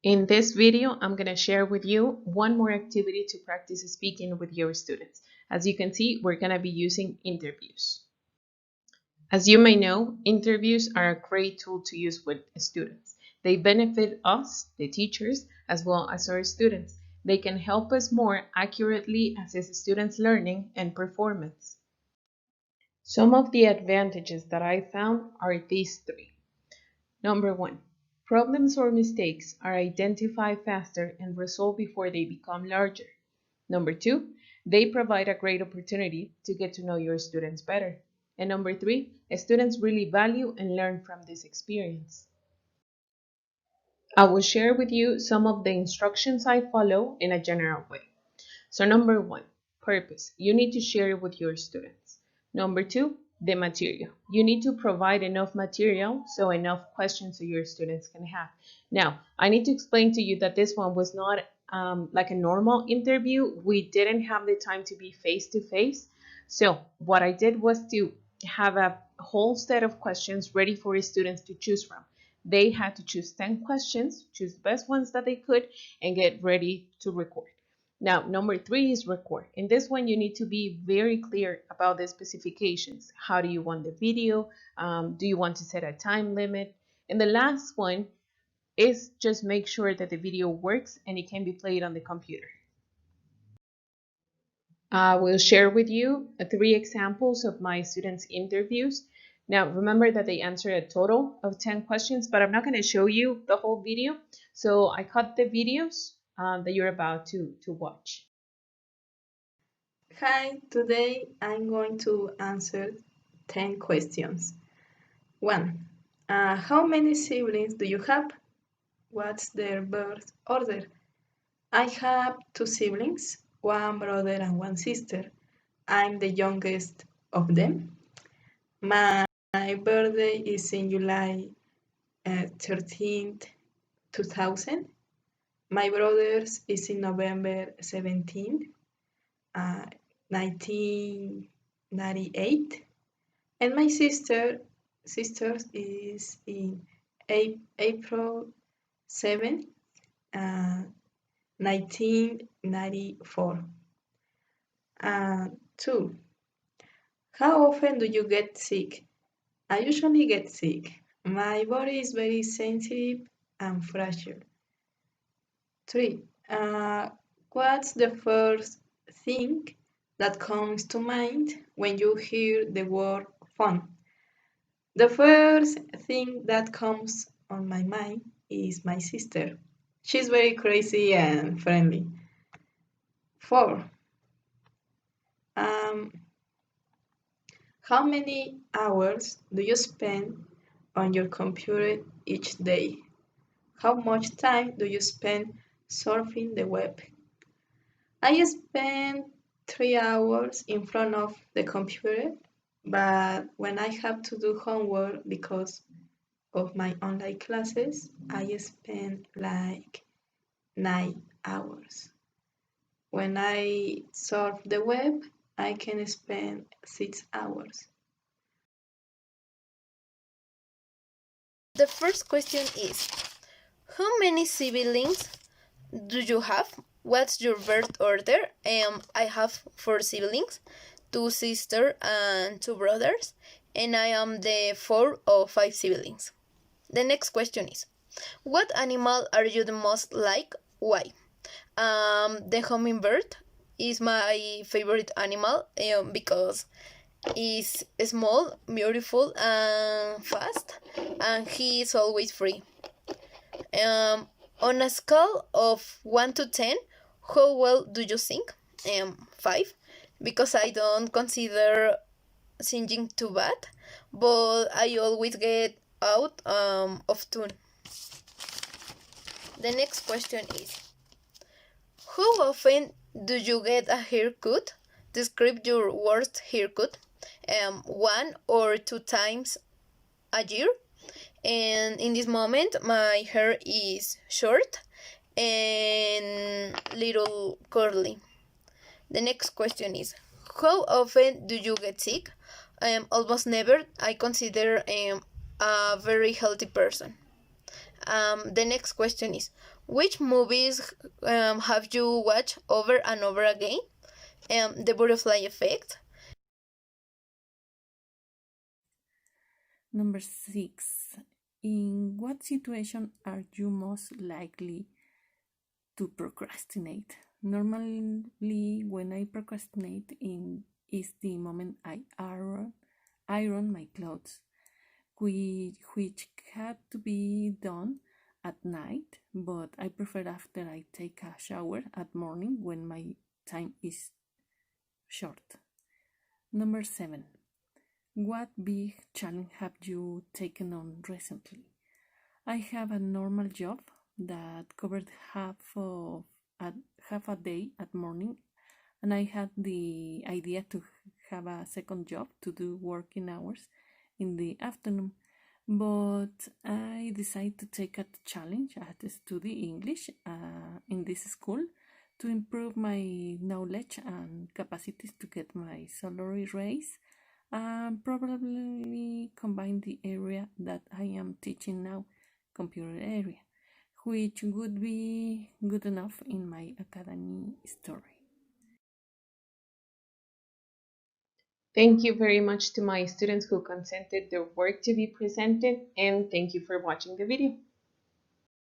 In this video, I'm going to share with you one more activity to practice speaking with your students. As you can see, we're going to be using interviews. As you may know, interviews are a great tool to use with students. They benefit us, the teachers, as well as our students. They can help us more accurately assess students' learning and performance. Some of the advantages that I found are these three. Number one, problems or mistakes are identified faster and resolved before they become larger. Number two, they provide a great opportunity to get to know your students better. And number three, students really value and learn from this experience. I will share with you some of the instructions I follow in a general way. So number one, purpose. You need to share it with your students. Number two, the material. You need to provide enough material so enough questions so your students can have. Now, I need to explain to you that this one was not like a normal interview. We didn't have the time to be face to face. So what I did was to have a whole set of questions ready for students to choose from. They had to choose 10 questions, choose the best ones that they could, and get ready to record. Now, number three is record. In this one, you need to be very clear about the specifications. How do you want the video? Do you want to set a time limit? And the last one is just make sure that the video works and it can be played on the computer. I will share with you 3 examples of my students' interviews. Now, remember that they answered a total of 10 questions, but I'm not going to show you the whole video. So I cut the videos that you're about to watch. Hi, today I'm going to answer 10 questions. 1. How many siblings do you have? What's their birth order? I have 2 siblings, 1 brother and 1 sister. I'm the youngest of them. My birthday is in July 13th, 2000. My brother's is in November 17th, 1998. And my sister's is in April 7, 1994. 2. How often do you get sick? I usually get sick. My body is very sensitive and fragile. 3. What's the first thing that comes to mind when you hear the word fun? The first thing that comes on my mind is my sister. She's very crazy and friendly. 4. How many hours do you spend on your computer each day? How much time do you spend surfing the web? I spend 3 hours in front of the computer, but when I have to do homework because of my online classes, I spend like 9 hours. When I surf the web, I can spend 6 hours. The first question is, how many siblings do you have? What's your birth order? I have 4 siblings, 2 sisters and 2 brothers, and I am the 4th of 5 siblings. The next question is, what animal are you the most like? Why? The hummingbird is my favorite animal because it's small, beautiful, and fast, and he is always free. On a scale of 1 to 10, how well do you sing? 5, because I don't consider singing too bad, but I always get out of tune. The next question is, how often do you get a haircut? Describe your worst haircut. 1 or 2 times a year. And in this moment, my hair is short and little curly. The next question is, how often do you get sick? Almost never. I consider a very healthy person. The next question is, which movies have you watched over and over again? The Butterfly Effect. Number 6. In what situation are you most likely to procrastinate? Normally, when I procrastinate is the moment I iron my clothes, which had to be done at night, but I prefer after I take a shower at morning when my time is short. Number 7. What big challenge have you taken on recently? I have a normal job that covered half a day at morning, and I had the idea to have a second job to do working hours in the afternoon. But I decided to take a challenge. I had to study English in this school to improve my knowledge and capacities to get my salary raise, and probably combine the area that I am teaching now, computer area, which would be good enough in my academy story. Thank you very much to my students who consented their work to be presented, and thank you for watching the video.